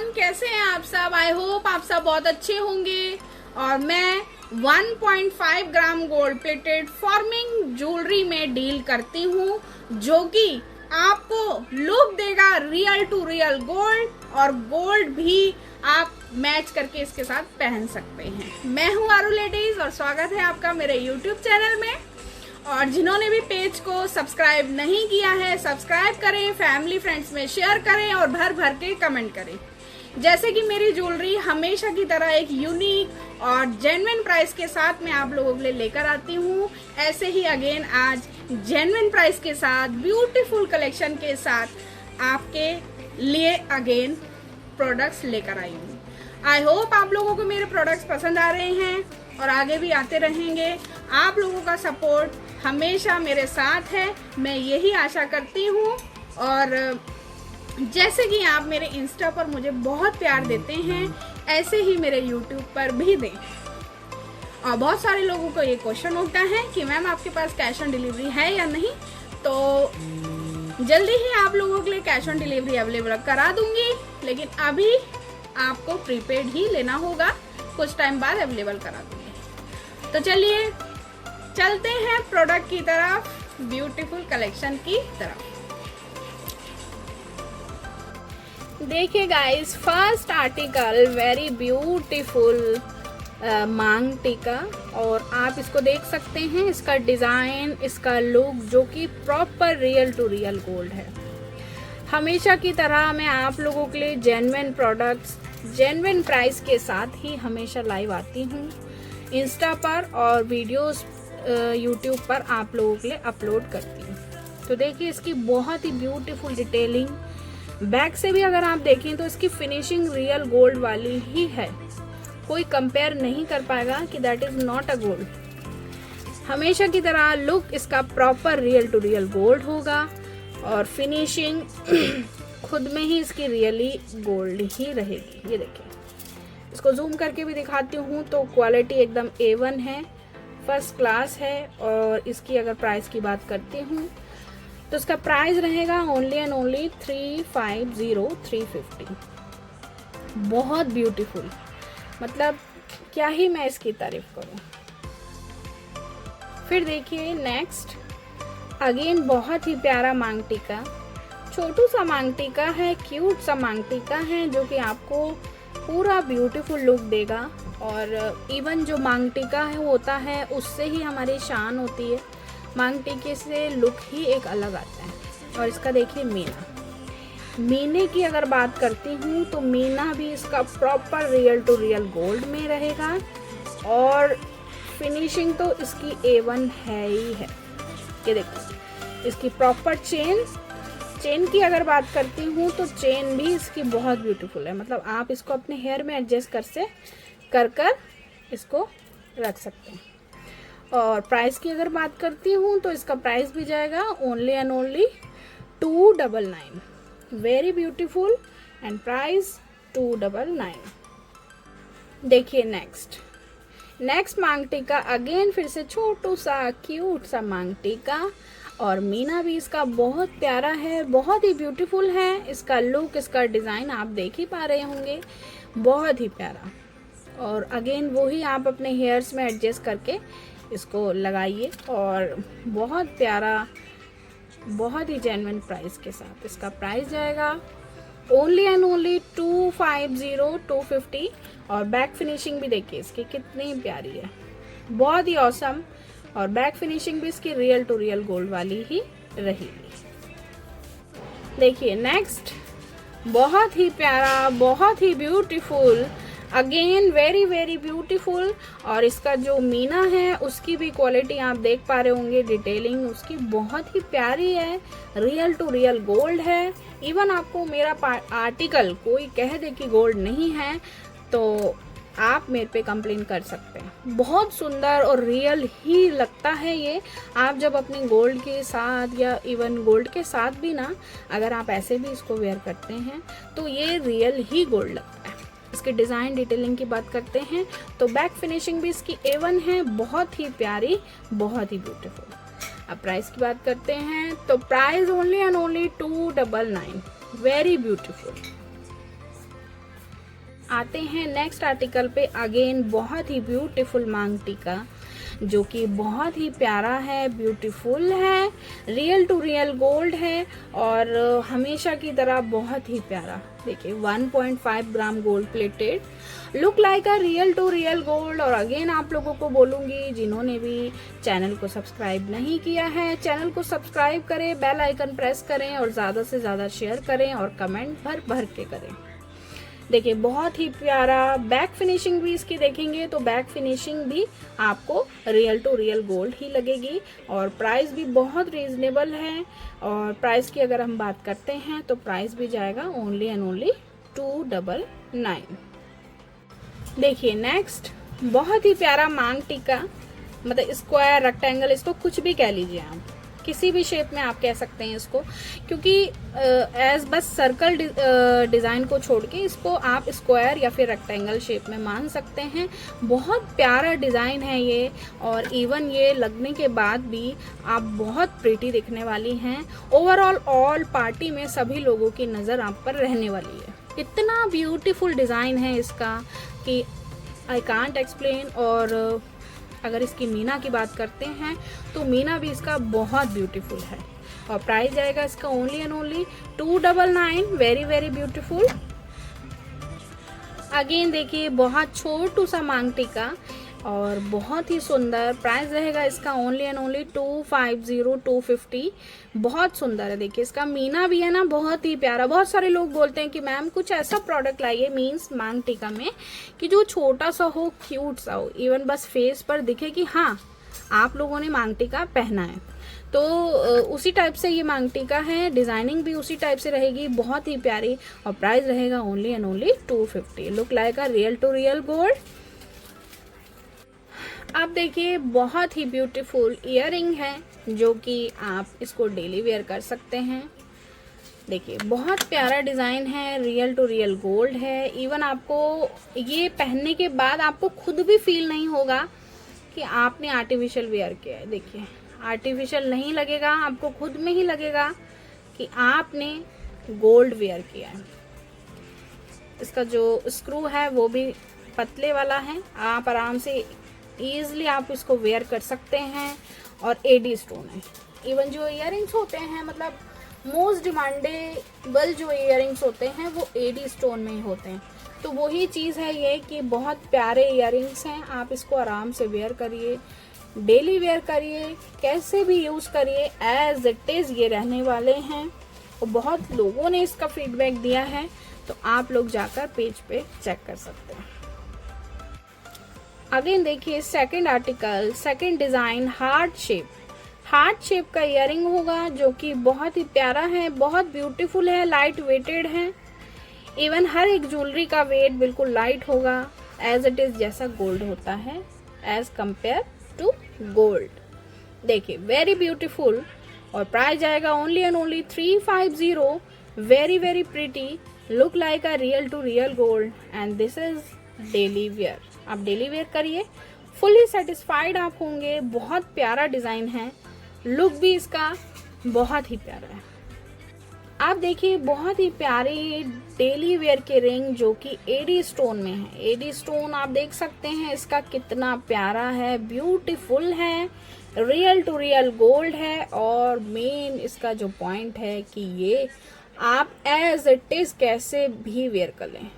Everyone, कैसे हैं आप सब। आई होप आप सब बहुत अच्छे होंगे। और मैं 1.5 gram gold plated forming jewellery में डील करती हूँ, जो कि आपको लुक देगा रियल टू रियल गोल्ड, और गोल्ड भी आप मैच करके इसके साथ पहन सकते हैं। मैं हूँ आरू लेडीज और स्वागत है आपका मेरे यूट्यूब चैनल में। और जिन्होंने भी पेज को सब्सक्राइब नहीं किया है, सब्सक्राइब करें, फैमिली फ्रेंड्स में शेयर करें और भर भर के कमेंट करें। जैसे कि मेरी ज्वेलरी हमेशा की तरह एक यूनिक और जेन्युइन प्राइस के साथ मैं आप लोगों के लिए लेकर आती हूँ, ऐसे ही अगेन आज जेन्युइन प्राइस के साथ ब्यूटीफुल कलेक्शन के साथ आपके लिए अगेन प्रोडक्ट्स लेकर आई हूँ। आई होप आप लोगों को मेरे प्रोडक्ट्स पसंद आ रहे हैं और आगे भी आते रहेंगे। आप लोगों का सपोर्ट हमेशा मेरे साथ है, मैं यही आशा करती हूँ। और जैसे कि आप मेरे इंस्टा पर मुझे बहुत प्यार देते हैं, ऐसे ही मेरे यूट्यूब पर भी दें। और बहुत सारे लोगों को ये क्वेश्चन उठता है कि मैम आपके पास कैश ऑन डिलीवरी है या नहीं, तो जल्दी ही आप लोगों के लिए कैश ऑन डिलीवरी अवेलेबल करा दूंगी, लेकिन अभी आपको प्रीपेड ही लेना होगा, कुछ टाइम बाद अवेलेबल करा दूंगी। तो चलिए चलते हैं प्रोडक्ट की तरफ, ब्यूटीफुल कलेक्शन की तरफ। देखिए guys, first article very beautiful मांग टीका, और आप इसको देख सकते हैं, इसका डिज़ाइन, इसका लुक जो कि proper real to real gold है। हमेशा की तरह मैं आप लोगों के लिए जेन्युइन प्रोडक्ट्स जेन्युइन प्राइस के साथ ही हमेशा लाइव आती हूँ इंस्टा पर, और वीडियोस यूट्यूब पर आप लोगों के लिए अपलोड करती हूँ। तो देखिए इसकी बहुत ही ब्यूटीफुल डिटेलिंग, बैक से भी अगर आप देखें तो इसकी फिनिशिंग रियल गोल्ड वाली ही है, कोई कंपेयर नहीं कर पाएगा कि that is not a gold. हमेशा की तरह लुक इसका proper real to real gold होगा, और फिनिशिंग खुद में ही इसकी रियली गोल्ड ही रहेगी। ये देखिए, इसको जूम करके भी दिखाती हूँ तो क्वालिटी एकदम A1 है, फर्स्ट क्लास है। और इसकी अगर प्राइस की बात करती हूँ तो इसका प्राइस रहेगा ओनली एंड ओनली 350 बहुत ब्यूटीफुल, मतलब क्या ही मैं इसकी तारीफ करूँ। फिर देखिए नेक्स्ट, अगेन बहुत ही प्यारा मांग टीका, छोटू सा मांग टीका है, क्यूट सा मांग टीका है, जो कि आपको पूरा ब्यूटीफुल लुक देगा। और इवन जो मांग टीका है होता है, उससे ही हमारी शान होती है, मांग टीके से लुक ही एक अलग आता है। और इसका देखिए मीने की अगर बात करती हूँ तो मीना भी इसका proper real to real gold में रहेगा, और फिनिशिंग तो इसकी A1 है ही है। ये देखो इसकी प्रॉपर चेन की अगर बात करती हूँ तो चेन भी इसकी बहुत ब्यूटीफुल है, मतलब आप इसको अपने हेयर में एडजस्ट कर इसको रख सकते हैं। और प्राइस की अगर बात करती हूँ तो इसका प्राइस भी जाएगा only and only 299, very beautiful, and price 299। देखिए नेक्स्ट मांग टीका, अगेन फिर से छोटू सा क्यूट सा मांग टीका, और मीना भी इसका बहुत प्यारा है, बहुत ही ब्यूटीफुल है। इसका लुक, इसका डिज़ाइन आप देख ही पा रहे होंगे, बहुत ही प्यारा। और अगेन वही आप अपने हेयर्स में एडजस्ट करके इसको लगाइए, और बहुत प्यारा, बहुत ही जेन्युइन प्राइस के साथ इसका प्राइस जाएगा ओनली एंड ओनली 250। और बैक फिनिशिंग भी देखिए इसकी कितनी प्यारी है, बहुत ही ऑसम। और बैक फिनिशिंग भी इसकी रियल टू रियल गोल्ड वाली ही रहेगी। देखिए नेक्स्ट, बहुत ही प्यारा, बहुत ही beautiful, again very very beautiful. और इसका जो मीना है उसकी भी क्वालिटी आप देख पा रहे होंगे, डिटेलिंग उसकी बहुत ही प्यारी है, रियल टू रियल गोल्ड है। इवन आपको मेरा आर्टिकल कोई कह दे कि गोल्ड नहीं है तो आप मेरे पे कंप्लेन कर सकते हैं, बहुत सुंदर और रियल ही लगता है ये। आप जब अपने गोल्ड के साथ या इवन गोल्ड के साथ भी ना, अगर आप ऐसे भी इसको वेयर करते हैं तो ये रियल ही गोल्ड लगता है। इसके डिज़ाइन डिटेलिंग की बात करते हैं तो बैक फिनिशिंग भी इसकी A1 है, बहुत ही प्यारी, बहुत ही ब्यूटीफुल। अब प्राइस की बात करते हैं तो price only and only 299, very beautiful. आते हैं नेक्स्ट आर्टिकल पे। अगेन बहुत ही ब्यूटीफुल मांग टीका, जो कि बहुत ही प्यारा है, ब्यूटीफुल है, रियल टू रियल गोल्ड है और हमेशा की तरह बहुत ही प्यारा। देखिए 1.5 gram gold plated, look like a real to real gold. और अगेन आप लोगों को बोलूँगी, जिन्होंने भी चैनल को सब्सक्राइब नहीं किया है, चैनल को सब्सक्राइब करें, बेल आइकन प्रेस करें और ज़्यादा से ज़्यादा शेयर करें और कमेंट भर भर के करें। देखिए बहुत ही प्यारा बैक फिनिशिंग भी इसकी देखेंगे तो बैक फिनिशिंग भी आपको रियल टू रियल गोल्ड ही लगेगी और प्राइस भी बहुत रीजनेबल है। और प्राइस की अगर हम बात करते हैं तो प्राइस भी जाएगा ओनली एंड ओनली 299। देखिए नेक्स्ट बहुत ही प्यारा मांग टीका, मतलब स्क्वायर रेक्टेंगल, इसको कुछ भी कह लीजिए आप, किसी भी शेप में आप कह सकते हैं इसको, क्योंकि एज बस सर्कल डिज़ाइन को छोड़ के इसको आप स्क्वायर या फिर रेक्टेंगल शेप में मान सकते हैं। बहुत प्यारा डिज़ाइन है ये और इवन ये लगने के बाद भी आप बहुत प्रीटी दिखने वाली हैं। ओवरऑल ऑल पार्टी में सभी लोगों की नज़र आप पर रहने वाली है। इतना ब्यूटीफुल डिज़ाइन है इसका कि आई कांट एक्सप्लेन। और अगर इसकी मीना की बात करते हैं तो मीना भी इसका बहुत ब्यूटीफुल है और प्राइस जाएगा इसका only and only 299। Very very beautiful. Again देखिए बहुत छोटू सा मांग टीका और बहुत ही सुंदर, प्राइस रहेगा इसका ओनली एंड ओनली 250 बहुत सुंदर है। देखिए इसका मीना भी है ना, बहुत ही प्यारा। बहुत सारे लोग बोलते हैं कि मैम कुछ ऐसा प्रोडक्ट लाइए मीन्स मांग टीका में कि जो छोटा सा हो, क्यूट सा हो, इवन बस फेस पर दिखे कि हाँ आप लोगों ने मांग टीका पहना है। तो उसी टाइप से ये मांग टीका है, डिजाइनिंग भी उसी टाइप से रहेगी, बहुत ही प्यारी और प्राइस रहेगा only and only 250। Look like a real to real gold. आप देखिए बहुत ही ब्यूटीफुल इयररिंग है जो कि आप इसको डेली वेयर कर सकते हैं। देखिए बहुत प्यारा डिज़ाइन है, रियल टू रियल गोल्ड है। इवन आपको ये पहनने के बाद आपको खुद भी फील नहीं होगा कि आपने आर्टिफिशियल वेयर किया है। देखिए आर्टिफिशियल नहीं लगेगा, आपको खुद में ही लगेगा कि आपने गोल्ड वेयर किया है। इसका जो स्क्रू है वो भी पतले वाला है, आप आराम से ईजिली आप इसको वेयर कर सकते हैं और एडी स्टोन है। इवन जो इयररिंग्स होते हैं, मतलब मोस्ट डिमांडेबल जो इयररिंग्स होते हैं वो एडी स्टोन में ही होते हैं। तो वही चीज़ है ये कि बहुत प्यारे इयररिंग्स हैं। आप इसको आराम से वेयर करिए, डेली वेयर करिए, कैसे भी यूज़ करिए, एज इट इज़ ये रहने वाले हैं। और बहुत लोगों ने इसका फीडबैक दिया है, तो आप लोग जाकर पेज पे चेक कर सकते हैं। अगेन देखिए second article, second design, heart shape का इयररिंग होगा जो कि बहुत ही प्यारा है, बहुत ब्यूटीफुल है, लाइट वेटेड है। इवन हर एक ज्वेलरी का वेट बिल्कुल लाइट होगा, एज इट इज़ जैसा गोल्ड होता है एज कंपेयर टू गोल्ड। देखिए वेरी ब्यूटीफुल और प्राइस जाएगा only and only 350। Very very pretty, look like a real to real gold and this is daily wear. आप daily wear करिए, fully satisfied आप होंगे। बहुत प्यारा डिज़ाइन है, लुक भी इसका बहुत ही प्यारा है। आप देखिए बहुत ही प्यारी डेली वेयर के रिंग जो कि एडी स्टोन में है। एडी स्टोन आप देख सकते हैं इसका कितना प्यारा है, ब्यूटीफुल है, रियल टू रियल गोल्ड है। और मेन इसका जो पॉइंट है कि ये आप एज इट इज कैसे भी वेयर कर लें,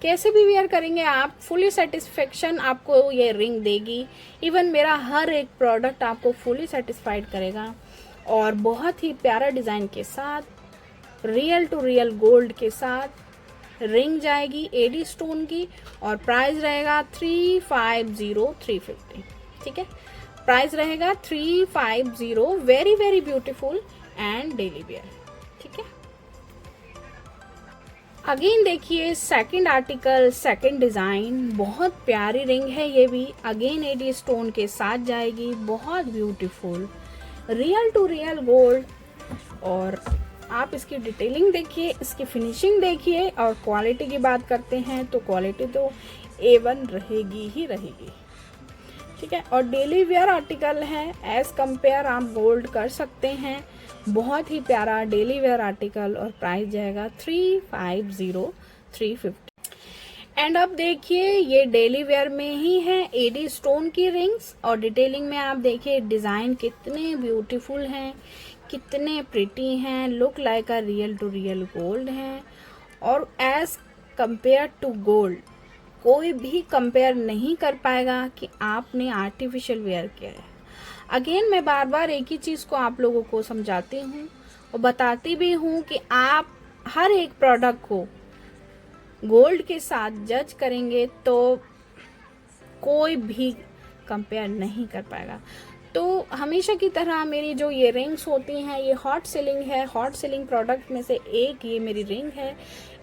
कैसे भी वेयर करेंगे आप, फुली सेटिस्फेक्शन आपको ये रिंग देगी। इवन मेरा हर एक प्रोडक्ट आपको फुली सेटिस्फाइड करेगा और बहुत ही प्यारा डिज़ाइन के साथ, रियल टू रियल गोल्ड के साथ रिंग जाएगी एडी स्टोन की और प्राइस रहेगा 350। ठीक है, प्राइस रहेगा 350। Very very beautiful and daily wear. ठीक है, अगेन देखिए सेकंड आर्टिकल, सेकंड डिज़ाइन, बहुत प्यारी रिंग है ये भी। अगेन एडी स्टोन के साथ जाएगी, बहुत beautiful, real to real gold. और आप इसकी डिटेलिंग देखिए, इसकी फिनिशिंग देखिए और क्वालिटी की बात करते हैं तो क्वालिटी तो A1 रहेगी ही रहेगी। ठीक है, और डेली वेयर आर्टिकल है, एज कंपेयर आप गोल्ड कर सकते हैं। बहुत ही प्यारा डेली वेयर आर्टिकल और प्राइस जाएगा 350। एंड अब देखिए ये डेली वेयर में ही है एडी स्टोन की रिंग्स, और डिटेलिंग में आप देखिए डिज़ाइन कितने ब्यूटीफुल हैं, कितने प्रिटी हैं, look like a real to real gold हैं। और एज कंपेयर टू गोल्ड कोई भी कंपेयर नहीं कर पाएगा कि आपने आर्टिफिशियल वेयर किया है। अगेन मैं बार बार एक ही चीज़ को आप लोगों को समझाती हूँ और बताती भी हूँ कि आप हर एक प्रोडक्ट को गोल्ड के साथ जज करेंगे तो कोई भी कंपेयर नहीं कर पाएगा। तो हमेशा की तरह मेरी जो ये रिंग्स होती हैं ये हॉट सेलिंग है, हॉट सेलिंग प्रोडक्ट में से एक ये मेरी रिंग है।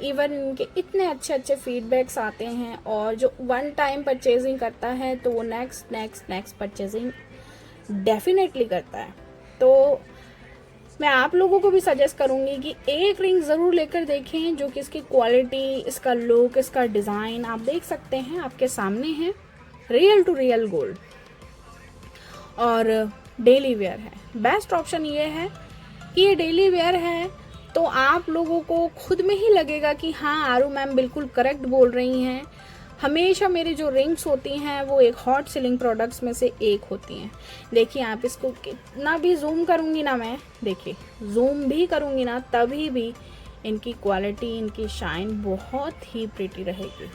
इवन इनके इतने अच्छे अच्छे फीडबैक्स आते हैं, और जो वन टाइम परचेजिंग करता है तो वो नेक्स्ट परचेजिंग डेफिनेटली करता है। तो मैं आप लोगों को भी सजेस्ट करूंगी कि एक रिंग ज़रूर लेकर देखें जो कि इसकी क्वालिटी, इसका लुक, इसका डिज़ाइन आप देख सकते हैं, आपके सामने है, रियल टू रियल गोल्ड और डेली वेयर है। बेस्ट ऑप्शन ये है कि ये डेली वेयर है तो आप लोगों को खुद में ही लगेगा कि हाँ आरू मैम बिल्कुल करेक्ट बोल रही हैं। हमेशा मेरी जो रिंग्स होती हैं वो एक हॉट सेलिंग प्रोडक्ट्स में से एक होती हैं। देखिए आप इसको कितना भी जूम करूँगी ना मैं, देखिए जूम भी करूँगी ना तभी भी इनकी क्वालिटी, इनकी शाइन बहुत ही प्रिटी रहेगी,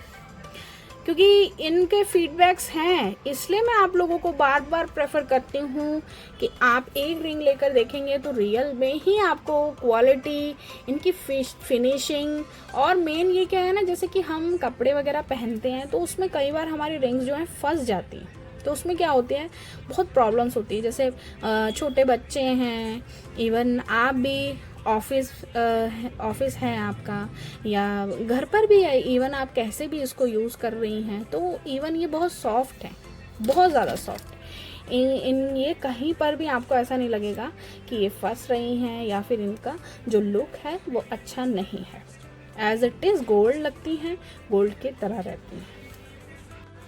क्योंकि इनके फीडबैक्स हैं। इसलिए मैं आप लोगों को बार बार प्रेफर करती हूँ कि आप एक रिंग लेकर देखेंगे तो रियल में ही आपको क्वालिटी, इनकी फिनिशिंग, और मेन ये क्या है ना, जैसे कि हम कपड़े वगैरह पहनते हैं तो उसमें कई बार हमारी रिंग्स जो हैं फंस जाती हैं। तो उसमें क्या होती है, बहुत प्रॉब्लम्स होती है। जैसे छोटे बच्चे हैं, इवन आप भी ऑफिस है आपका या घर पर भी है, इवन आप कैसे भी इसको यूज़ कर रही हैं तो इवन ये बहुत सॉफ्ट है, बहुत ज़्यादा सॉफ्ट। इन ये कहीं पर भी आपको ऐसा नहीं लगेगा कि ये फंस रही हैं या फिर इनका जो लुक है वो अच्छा नहीं है। एज इट इज़ गोल्ड लगती हैं, गोल्ड की तरह रहती हैं।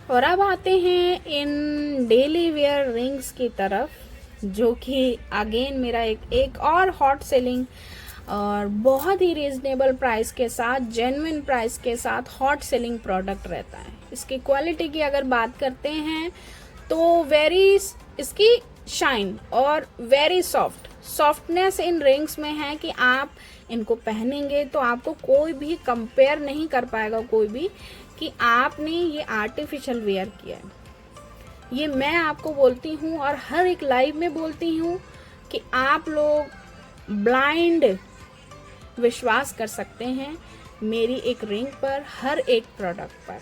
और अब आते हैं इन डेली वेयर रिंग्स की तरफ, जो कि अगेन मेरा एक और हॉट सेलिंग और बहुत ही रीजनेबल प्राइस के साथ, जेन्युइन प्राइस के साथ हॉट सेलिंग प्रोडक्ट रहता है। इसकी क्वालिटी की अगर बात करते हैं तो इसकी शाइन और वेरी सॉफ्टनेस इन रिंग्स में है कि आप इनको पहनेंगे तो आपको कोई भी कंपेयर नहीं कर पाएगा, कोई भी, कि आपने ये आर्टिफिशियल वेयर किया है। ये मैं आपको बोलती हूँ और हर एक लाइव में बोलती हूँ कि आप लोग ब्लाइंड विश्वास कर सकते हैं मेरी एक रिंग पर, हर एक प्रोडक्ट पर।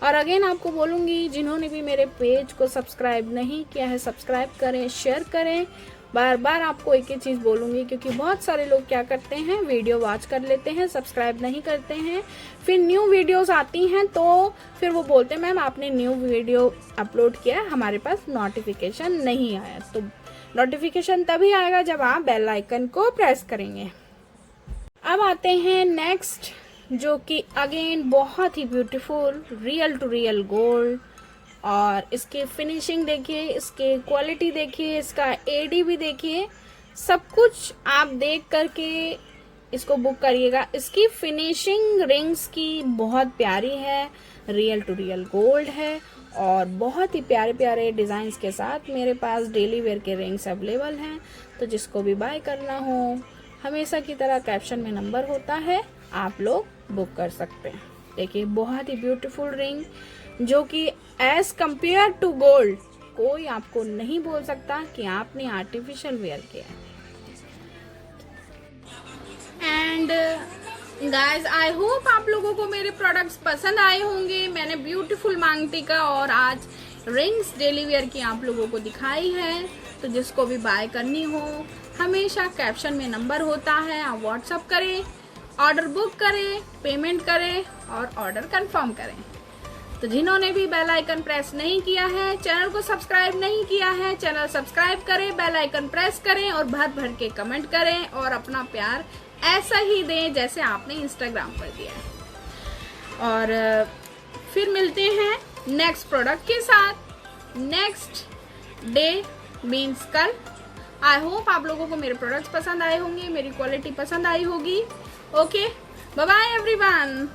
और अगेन आपको बोलूँगी जिन्होंने भी मेरे पेज को सब्सक्राइब नहीं किया है सब्सक्राइब करें, शेयर करें। बार बार आपको एक ही चीज़ बोलूँगी क्योंकि बहुत सारे लोग क्या करते हैं, वीडियो वॉच कर लेते हैं, सब्सक्राइब नहीं करते हैं, फिर न्यू वीडियोस आती हैं तो फिर वो बोलते हैं मैम आपने न्यू वीडियो अपलोड किया, हमारे पास नोटिफिकेशन नहीं आया। तो नोटिफिकेशन तभी आएगा जब आप बेल आइकन को प्रेस करेंगे। अब आते हैं नेक्स्ट, जो कि अगेन बहुत ही beautiful real to real gold, और इसकी फिनिशिंग देखिए, इसके क्वालिटी देखिए, इसका एडी भी देखिए, सब कुछ आप देख करके इसको बुक करिएगा। इसकी फिनिशिंग रिंग्स की बहुत प्यारी है, रियल टू रियल गोल्ड है और बहुत ही प्यारे प्यारे डिज़ाइंस के साथ मेरे पास डेली वेयर के रिंग्स अवेलेबल हैं। तो जिसको भी बाय करना हो, हमेशा की तरह कैप्शन में नंबर होता है, आप लोग बुक कर सकते हैं। देखिए बहुत ही ब्यूटीफुल रिंग, जो कि एज कंपेयर टू गोल्ड कोई आपको नहीं बोल सकता कि आपने आर्टिफिशियल वेयर किया है। एंड गाइज आई होप आप लोगों को मेरे प्रोडक्ट्स पसंद आए होंगे। मैंने ब्यूटीफुल मांगटिका और आज रिंग्स डेली वेयर की आप लोगों को दिखाई है। तो जिसको भी बाय करनी हो, हमेशा कैप्शन में नंबर होता है, आप व्हाट्सअप करें, ऑर्डर बुक करें, पेमेंट करें और ऑर्डर कंफर्म करें। तो जिन्होंने भी बेल आइकन प्रेस नहीं किया है, चैनल को सब्सक्राइब नहीं किया है, चैनल सब्सक्राइब करें, बेल आइकन प्रेस करें और भर भर के कमेंट करें और अपना प्यार ऐसा ही दें जैसे आपने इंस्टाग्राम पर दिया है। और फिर मिलते हैं नेक्स्ट प्रोडक्ट के साथ नेक्स्ट डे मीन्स कल। आई होप आप लोगों को मेरे प्रोडक्ट्स पसंद आए होंगे, मेरी क्वालिटी पसंद आई होगी। Okay, bye bye everyone.